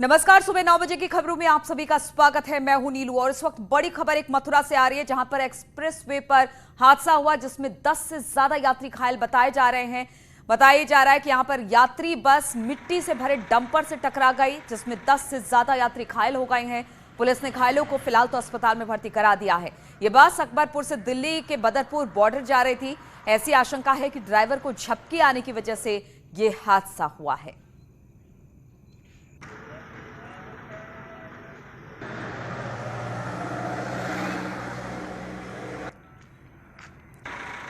नमस्कार, सुबह 9 बजे की खबरों में आप सभी का स्वागत है। मैं हूं नीलू और इस वक्त बड़ी खबर एक मथुरा से आ रही है, जहां पर एक्सप्रेसवे पर हादसा हुआ जिसमें 10 से ज्यादा यात्री घायल बताए जा रहे हैं। बताया जा रहा है कि यहां पर यात्री बस मिट्टी से भरे डंपर से टकरा गई, जिसमें 10 से ज्यादा यात्री घायल हो गए हैं। पुलिस ने घायलों को फिलहाल तो अस्पताल में भर्ती करा दिया है। ये बस अकबरपुर से दिल्ली के बदरपुर बॉर्डर जा रही थी। ऐसी आशंका है कि ड्राइवर को झपकी आने की वजह से ये हादसा हुआ है।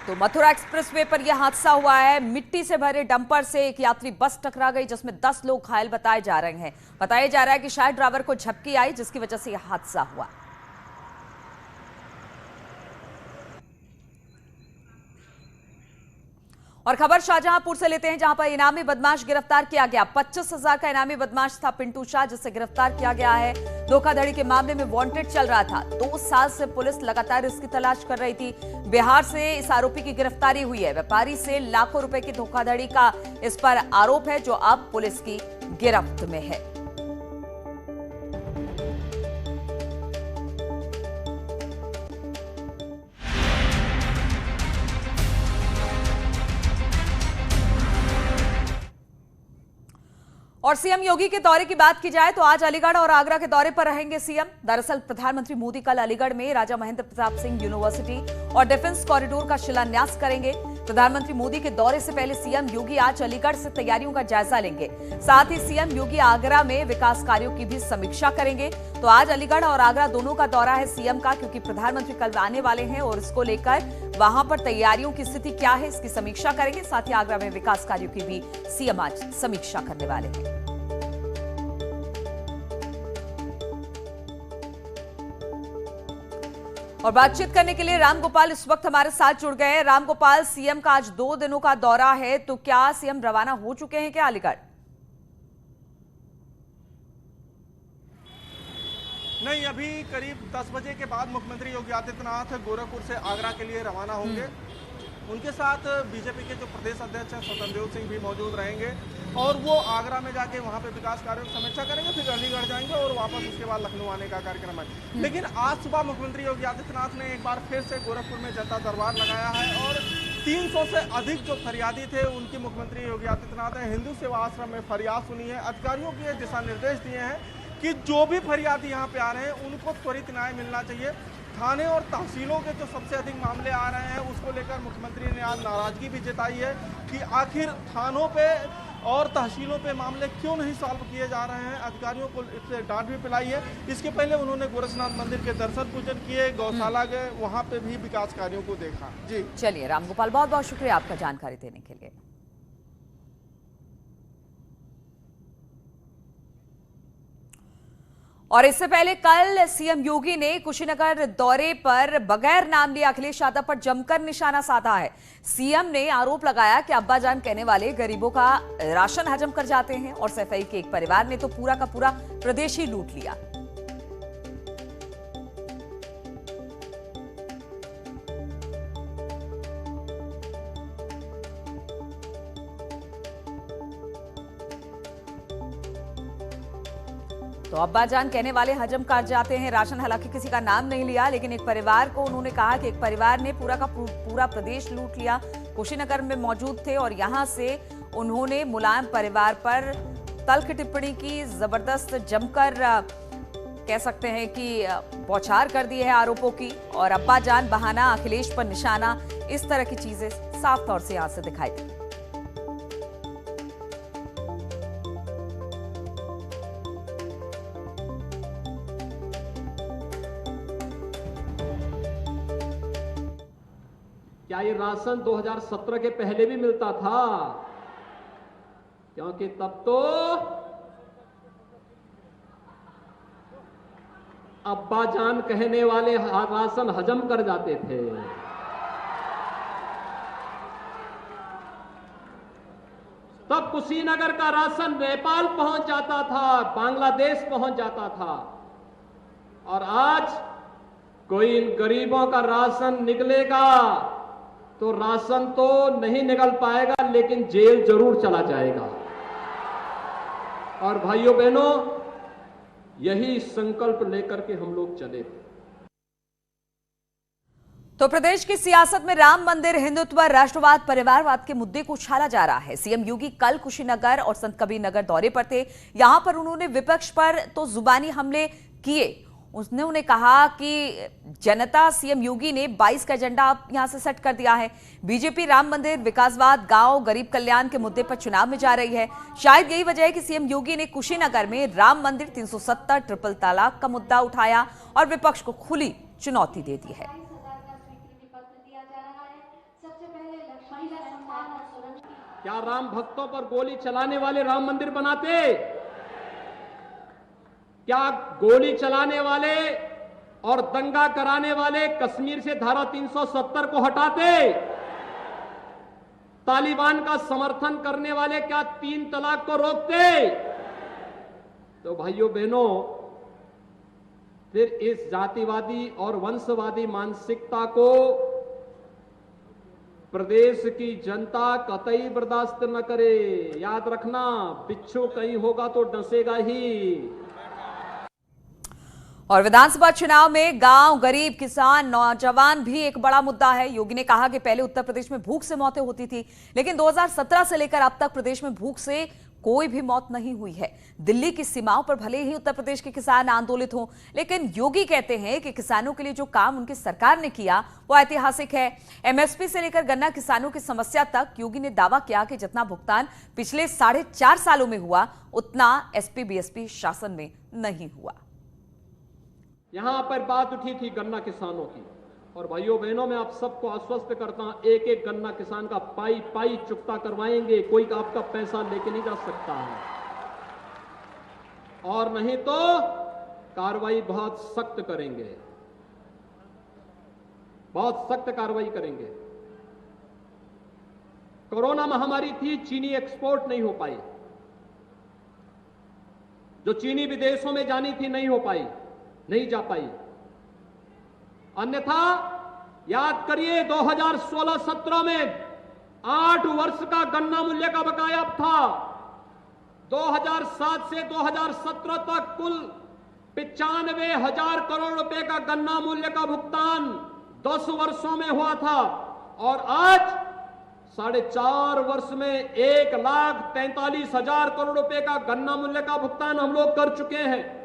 तो मथुरा एक्सप्रेसवे पर यह हादसा हुआ है। मिट्टी से भरे डंपर से एक यात्री बस टकरा गई, जिसमें 10 लोग घायल बताए जा रहे हैं। बताया जा रहा है कि शायद ड्राइवर को झपकी आई, जिसकी वजह से यह हादसा हुआ। और खबर शाहजहांपुर से लेते हैं, जहां पर इनामी बदमाश गिरफ्तार किया गया। 25,000 का इनामी बदमाश था पिंटू शाह, जिसे गिरफ्तार किया गया है। धोखाधड़ी के मामले में वांटेड चल रहा था। 2 साल से पुलिस लगातार इसकी तलाश कर रही थी। बिहार से इस आरोपी की गिरफ्तारी हुई है। व्यापारी से लाखों रुपए की धोखाधड़ी का इस पर आरोप है, जो अब पुलिस की गिरफ्त में है। और सीएम योगी के दौरे की बात की जाए तो आज अलीगढ़ और आगरा के दौरे पर रहेंगे सीएम। दरअसल प्रधानमंत्री मोदी कल अलीगढ़ में राजा महेंद्र प्रताप सिंह यूनिवर्सिटी और डिफेंस कॉरिडोर का शिलान्यास करेंगे। प्रधानमंत्री मोदी के दौरे से पहले सीएम योगी आज अलीगढ़ से तैयारियों का जायजा लेंगे। साथ ही सीएम योगी आगरा में विकास कार्यों की भी समीक्षा करेंगे। तो आज अलीगढ़ और आगरा दोनों का दौरा है सीएम का, क्योंकि प्रधानमंत्री कल आने वाले हैं और इसको लेकर वहां पर तैयारियों की स्थिति क्या है, इसकी समीक्षा करेंगे। साथ ही आगरा में विकास कार्यों की भी सीएम आज समीक्षा करने वाले हैं। और बातचीत करने के लिए रामगोपाल इस वक्त हमारे साथ जुड़ गए हैं। रामगोपाल, सीएम का आज 2 दिनों का दौरा है, तो क्या सीएम रवाना हो चुके हैं क्या अलीगढ़? नहीं, अभी करीब 10 बजे के बाद मुख्यमंत्री योगी आदित्यनाथ गोरखपुर से आगरा के लिए रवाना होंगे। उनके साथ बीजेपी के जो प्रदेश अध्यक्ष हैं स्वतंत्र देव सिंह भी मौजूद रहेंगे और वो आगरा में जाके वहाँ पे विकास कार्यों की समीक्षा करेंगे, फिर अलीगढ़ जाएंगे और वापस उसके बाद लखनऊ आने का कार्यक्रम है। लेकिन आज सुबह मुख्यमंत्री योगी आदित्यनाथ ने एक बार फिर से गोरखपुर में जनता दरबार लगाया है और 300 से अधिक जो फरियादी थे उनकी मुख्यमंत्री योगी आदित्यनाथ ने हिंदू सेवा आश्रम में फरियाद सुनी है। अधिकारियों को ये दिशा निर्देश दिए हैं कि जो भी फरियादी यहाँ पे आ रहे हैं उनको त्वरित न्याय मिलना चाहिए। थाने और तहसीलों के जो सबसे अधिक मामले आ रहे हैं उसको लेकर मुख्यमंत्री ने आज नाराजगी भी जताई है कि आखिर थानों पे और तहसीलों पे मामले क्यों नहीं सॉल्व किए जा रहे हैं। अधिकारियों को इससे डांट भी पिलाई है। इसके पहले उन्होंने गोरखनाथ मंदिर के दर्शन पूजन किए, गौशाला गए, वहाँ पे भी विकास कार्यों को देखा। जी चलिए रामगोपाल, बहुत बहुत शुक्रिया आपका जानकारी देने के लिए। और इससे पहले कल सीएम योगी ने कुशीनगर दौरे पर बगैर नाम लिए अखिलेश यादव पर जमकर निशाना साधा है। सीएम ने आरोप लगाया कि अब्बाजान कहने वाले गरीबों का राशन हजम कर जाते हैं और सैफई के एक परिवार ने तो पूरा का पूरा प्रदेश ही लूट लिया। तो अब्बाजान कहने वाले हजम कर जाते हैं राशन। हालांकि किसी का नाम नहीं लिया, लेकिन एक परिवार को उन्होंने कहा कि एक परिवार ने पूरा का पूरा प्रदेश लूट लिया। कुशीनगर में मौजूद थे और यहां से उन्होंने मुलायम परिवार पर तल्ख टिप्पणी की, जबरदस्त जमकर कह सकते हैं कि बौछार कर दी है आरोपों की। और अब्बाजान बहाना, अखिलेश पर निशाना, इस तरह की चीजें साफ तौर से यहां से दिखाई दी। क्या ये राशन 2017 के पहले भी मिलता था? क्योंकि तब तो अब्बाजान कहने वाले राशन हजम कर जाते थे। तब कुशीनगर का राशन नेपाल पहुंच जाता था, बांग्लादेश पहुंच जाता था। और आज कोई इन गरीबों का राशन निकलेगा तो राशन तो नहीं निकल पाएगा, लेकिन जेल जरूर चला जाएगा। और भाइयों बहनों, यही संकल्प लेकर के हम लोग चले थे। तो प्रदेश की सियासत में राम मंदिर, हिंदुत्व, राष्ट्रवाद, परिवारवाद के मुद्दे को उछाला जा रहा है। सीएम योगी कल कुशीनगर और संत कबीर नगर दौरे पर थे। यहां पर उन्होंने विपक्ष पर तो जुबानी हमले किए। उन्होंने कहा कि जनता सीएम योगी ने 22 का एजेंडा यहां से सेट कर दिया है। बीजेपी राम मंदिर, विकासवाद, गांव, गरीब कल्याण के मुद्दे पर चुनाव में जा रही है। शायद यही वजह है कि सीएम योगी ने कुशीनगर में राम मंदिर, 370, ट्रिपल तलाक का मुद्दा उठाया और विपक्ष को खुली चुनौती दे दी है। क्या राम भक्तों पर गोली चलाने वाले राम मंदिर बनाते? क्या गोली चलाने वाले और दंगा कराने वाले कश्मीर से धारा 370 को हटाते? तालिबान का समर्थन करने वाले क्या 3 तलाक को रोकते? तो भाइयों बहनों, फिर इस जातिवादी और वंशवादी मानसिकता को प्रदेश की जनता कतई बर्दाश्त न करे। याद रखना, बिच्छू कहीं होगा तो डसेगा ही। और विधानसभा चुनाव में गांव, गरीब, किसान, नौजवान भी एक बड़ा मुद्दा है। योगी ने कहा कि पहले उत्तर प्रदेश में भूख से मौतें होती थी, लेकिन 2017 से लेकर अब तक प्रदेश में भूख से कोई भी मौत नहीं हुई है। दिल्ली की सीमाओं पर भले ही उत्तर प्रदेश के किसान आंदोलित हों, लेकिन योगी कहते हैं कि किसानों के लिए जो काम उनकी सरकार ने किया वो ऐतिहासिक है। एमएसपी से लेकर गन्ना किसानों की समस्या तक योगी ने दावा किया कि जितना भुगतान पिछले 4.5 सालों में हुआ उतना एसपी बीएसपी शासन में नहीं हुआ। यहां पर बात उठी थी गन्ना किसानों की, और भाइयों बहनों, मैं आप सबको आश्वस्त करता हूं, एक एक गन्ना किसान का पाई पाई चुकता करवाएंगे। कोई आपका पैसा लेके नहीं जा सकता है, और नहीं तो कार्रवाई बहुत सख्त करेंगे, बहुत सख्त कार्रवाई करेंगे। कोरोना महामारी थी, चीनी एक्सपोर्ट नहीं हो पाई, जो चीनी विदेशों में जानी थी नहीं हो पाई, नहीं जा पाई। अन्यथा याद करिए 2016-17 में 8 वर्ष का गन्ना मूल्य का बकाया था। 2007 से 2017 तक कुल 95,000 करोड़ रुपए का गन्ना मूल्य का भुगतान 10 वर्षों में हुआ था, और आज 4.5 वर्ष में 1,43,000 करोड़ रुपए का गन्ना मूल्य का भुगतान हम लोग कर चुके हैं।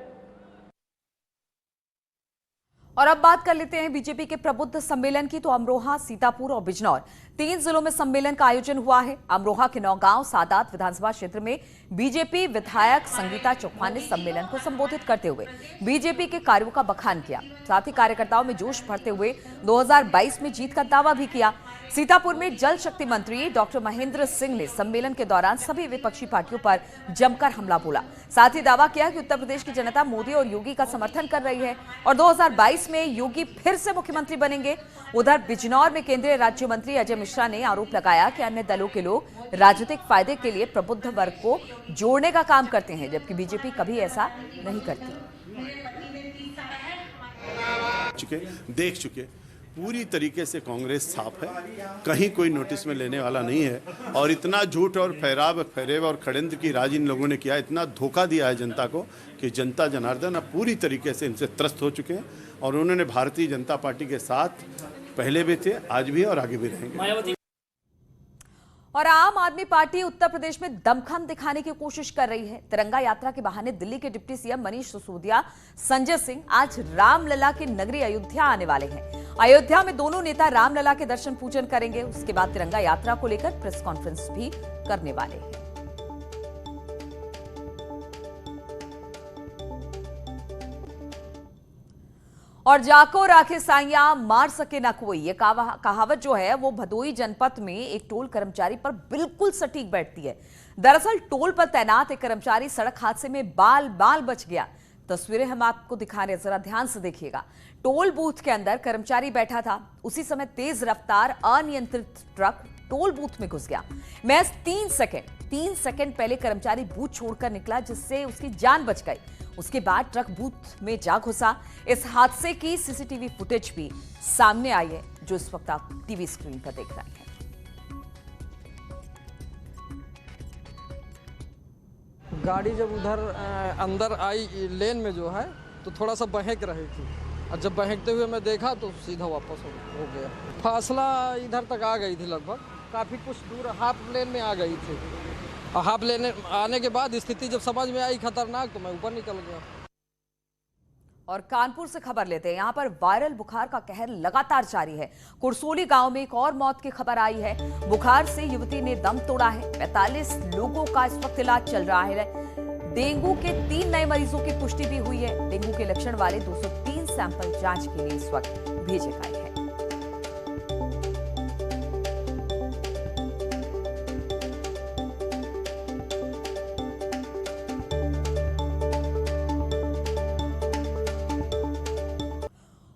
और अब बात कर लेते हैं बीजेपी के प्रबुद्ध सम्मेलन की। तो अमरोहा, सीतापुर और बिजनौर 3 जिलों में सम्मेलन का आयोजन हुआ है। अमरोहा के नौगांव सादात विधानसभा क्षेत्र में बीजेपी विधायक संगीता चौहान ने सम्मेलन को संबोधित करते हुए बीजेपी के कार्यों का बखान किया। साथ ही कार्यकर्ताओं में जोश भरते हुए 2022 में जीत का दावा भी किया। सीतापुर में जल शक्ति मंत्री डॉक्टर महेंद्र सिंह ने सम्मेलन के दौरान सभी विपक्षी पार्टियों पर जमकर हमला बोला। साथ ही दावा किया कि उत्तर प्रदेश की जनता मोदी और योगी का समर्थन कर रही है और 2022 में योगी फिर से मुख्यमंत्री बनेंगे। उधर बिजनौर में केंद्रीय राज्य मंत्री अजय मिश्रा ने आरोप लगाया कि अन्य दलों के लोग राजनीतिक फायदे के लिए प्रबुद्ध वर्ग को जोड़ने का काम करते हैं, जबकि बीजेपी कभी ऐसा नहीं करती। देख चुके पूरी तरीके से कांग्रेस साफ है, कहीं कोई नोटिस में लेने वाला नहीं है। और इतना झूठ और फरेब और षड्यंत्र की राज इन लोगों ने किया, इतना धोखा दिया है जनता को कि जनता जनार्दन अब पूरी तरीके से इनसे त्रस्त हो चुके हैं। और उन्होंने भारतीय जनता पार्टी के साथ पहले भी थे, आज भी और आगे भी रहेंगे। और आम आदमी पार्टी उत्तर प्रदेश में दमखम दिखाने की कोशिश कर रही है। तिरंगा यात्रा के बहाने दिल्ली के डिप्टी सीएम मनीष सिसोदिया, संजय सिंह आज रामलला की नगरी अयोध्या आने वाले हैं। अयोध्या में दोनों नेता रामलला के दर्शन पूजन करेंगे। उसके बाद तिरंगा यात्रा को लेकर प्रेस कॉन्फ्रेंस भी करने वाले हैं। और जाको राखे साइया मार सके ना कोई, ये कहावत जो है वो भदोही जनपद में एक टोल कर्मचारी पर बिल्कुल सटीक बैठती है। दरअसल टोल पर तैनात एक कर्मचारी सड़क हादसे में बाल बाल बच गया। तस्वीरें हम आपको दिखा रहे हैं, जरा ध्यान से देखिएगा। टोल बूथ के अंदर कर्मचारी बैठा था, उसी समय तेज रफ्तार अनियंत्रित ट्रक टोल बूथ में घुस गया। महज 3 सेकंड पहले कर्मचारी बूथ छोड़कर निकला, जिससे उसकी जान बच गई। उसके बाद ट्रक बूथ में जा घुसा। इस हादसे की सीसीटीवी फुटेज भी सामने आई है, जो इस वक्त आप टीवी स्क्रीन पर देख रहे हैं। गाड़ी जब उधर अंदर आई लेन में जो है तो थोड़ा सा बहक रही थी, और जब बहकते हुए मैं देखा तो सीधा वापस हो गया। फासला इधर तक आ गई थी, लगभग काफ़ी कुछ दूर हाफ लेन में आ गई थी, और हाफ लेन आने के बाद स्थिति जब समझ में आई खतरनाक तो मैं ऊपर निकल गया। और कानपुर से खबर लेते हैं। यहां पर वायरल बुखार का कहर लगातार जारी है। कुरसोली गांव में एक और मौत की खबर आई है। बुखार से युवती ने दम तोड़ा है। 45 लोगों का इस वक्त इलाज चल रहा है। डेंगू के 3 नए मरीजों की पुष्टि भी हुई है। डेंगू के लक्षण वाले 203 सैंपल जांच के लिए इस वक्त भेजे गए हैं।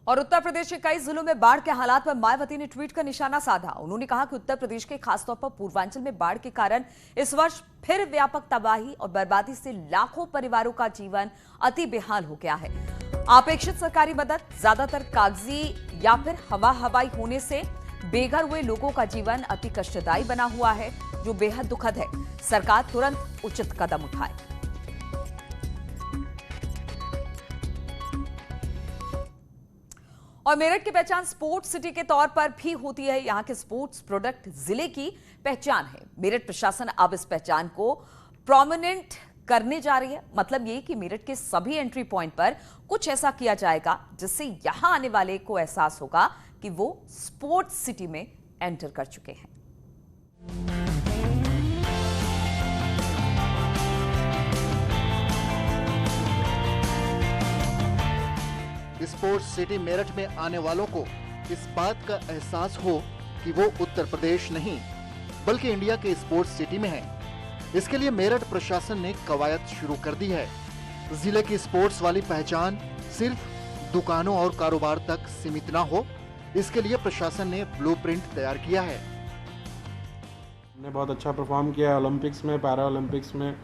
और उत्तर प्रदेश के कई जिलों में बाढ़ के हालात पर मायावती ने ट्वीट कर निशाना साधा। उन्होंने कहा कि उत्तर प्रदेश के खासतौर पर पूर्वांचल में बाढ़ के कारण इस वर्ष फिर व्यापक तबाही और बर्बादी से लाखों परिवारों का जीवन अति बेहाल हो गया है। अपेक्षित सरकारी मदद ज्यादातर कागजी या फिर हवाई होने से बेघर हुए लोगों का जीवन अति कष्टदायी बना हुआ है, जो बेहद दुखद है। सरकार तुरंत उचित कदम उठाए। और मेरठ की पहचान स्पोर्ट्स सिटी के तौर पर भी होती है। यहां के स्पोर्ट्स प्रोडक्ट जिले की पहचान है। मेरठ प्रशासन अब इस पहचान को प्रोमिनेंट करने जा रही है। मतलब ये कि मेरठ के सभी एंट्री पॉइंट पर कुछ ऐसा किया जाएगा जिससे यहां आने वाले को एहसास होगा कि वो स्पोर्ट्स सिटी में एंटर कर चुके हैं। स्पोर्ट्स सिटी मेरठ में आने वालों को इस बात का एहसास हो कि वो उत्तर प्रदेश नहीं बल्कि इंडिया के स्पोर्ट्स सिटी में है। इसके लिए मेरठ प्रशासन ने कवायद शुरू कर दी है। जिले की स्पोर्ट्स वाली पहचान सिर्फ दुकानों और कारोबार तक सीमित ना हो, इसके लिए प्रशासन ने ब्लूप्रिंट तैयार किया है। ने बहुत अच्छा परफॉर्म किया ओलंपिक्स में, पैरा ओलंपिक्स में,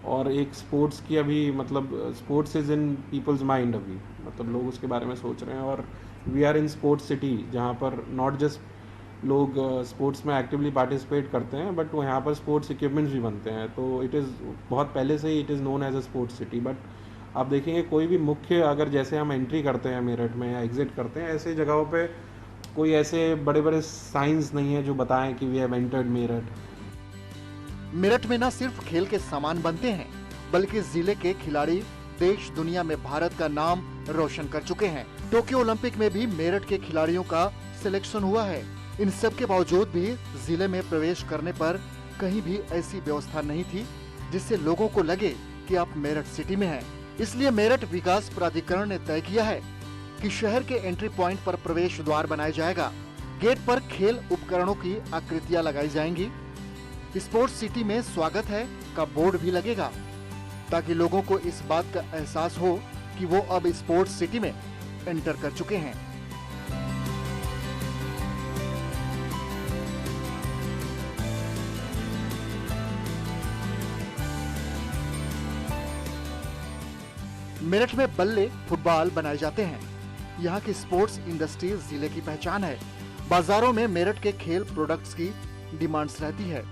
और एक स्पोर्ट्स की अभी मतलब sports is in people's mind अभी, मतलब लोग उसके बारे में सोच रहे हैं। और we are in sports city जहाँ पर नॉट जस्ट लोग स्पोर्ट्स में एक्टिवली पार्टिसिपेट करते हैं बट यहाँ पर स्पोर्ट्स इक्विपमेंट्स भी बनते हैं। तो इट इज़ बहुत पहले से ही it is known as a sports city. But आप देखेंगे कोई भी मुख्य अगर जैसे हम एंट्री करते हैं मेरठ में या एग्जिट करते हैं, ऐसे जगहों पे कोई ऐसे बड़े बड़े साइंस नहीं है जो बताएं कि we have entered Meerut. Meerut में न सिर्फ खेल के सामान बनते हैं बल्कि जिले के खिलाड़ी देश दुनिया में भारत का नाम रोशन कर चुके हैं। टोक्यो ओलंपिक में भी मेरठ के खिलाड़ियों का सिलेक्शन हुआ है। इन सब के बावजूद भी जिले में प्रवेश करने पर कहीं भी ऐसी व्यवस्था नहीं थी जिससे लोगों को लगे कि आप मेरठ सिटी में हैं। इसलिए मेरठ विकास प्राधिकरण ने तय किया है कि शहर के एंट्री पॉइंट पर प्रवेश द्वार बनाया जाएगा। गेट पर खेल उपकरणों की आकृतियां लगाई जाएंगी। स्पोर्ट्स सिटी में स्वागत है का बोर्ड भी लगेगा ताकि लोगों को इस बात का एहसास हो कि वो अब स्पोर्ट्स सिटी में एंटर कर चुके हैं। मेरठ में बल्ले फुटबॉल बनाए जाते हैं। यहाँ की स्पोर्ट्स इंडस्ट्री जिले की पहचान है। बाजारों में मेरठ के खेल प्रोडक्ट्स की डिमांड्स रहती है।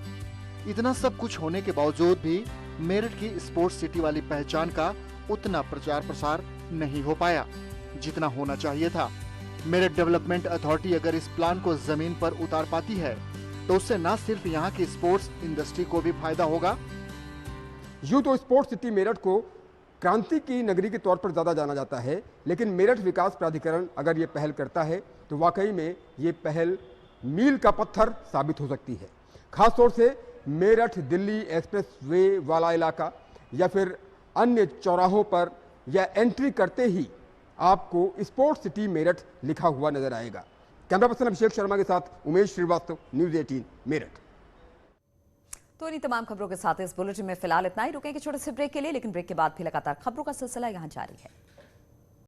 इतना सब कुछ होने के बावजूद भी मेरठ की स्पोर्ट्स सिटी वाली पहचान का उतना प्रचार प्रसार नहीं हो पाया जितना होना चाहिए था। मेरठ डेवलपमेंट अथॉरिटी अगर इस प्लान को जमीन पर उतार पाती है तो उससे न सिर्फ यहाँ की स्पोर्ट्स इंडस्ट्री को भी फायदा होगा। यूं तो स्पोर्ट्स सिटी मेरठ को क्रांति की नगरी के तौर पर ज़्यादा जाना जाता है, लेकिन मेरठ विकास प्राधिकरण अगर ये पहल करता है तो वाकई में ये पहल मील का पत्थर साबित हो सकती है। खासतौर से मेरठ दिल्ली एक्सप्रेस वे वाला इलाका या फिर अन्य चौराहों पर या एंट्री करते ही आपको स्पोर्ट्स सिटी मेरठ लिखा हुआ नजर आएगा। कैमरा पर्सन अभिषेक शर्मा के साथ उमेश श्रीवास्तव, न्यूज़ 18 मेरठ। तो इन्हीं तमाम खबरों के साथ इस बुलेटिन में फिलहाल इतना ही। रुकेंगे छोटे से ब्रेक के लिए, लेकिन ब्रेक के बाद भी लगातार खबरों का सिलसिला यहां जारी है।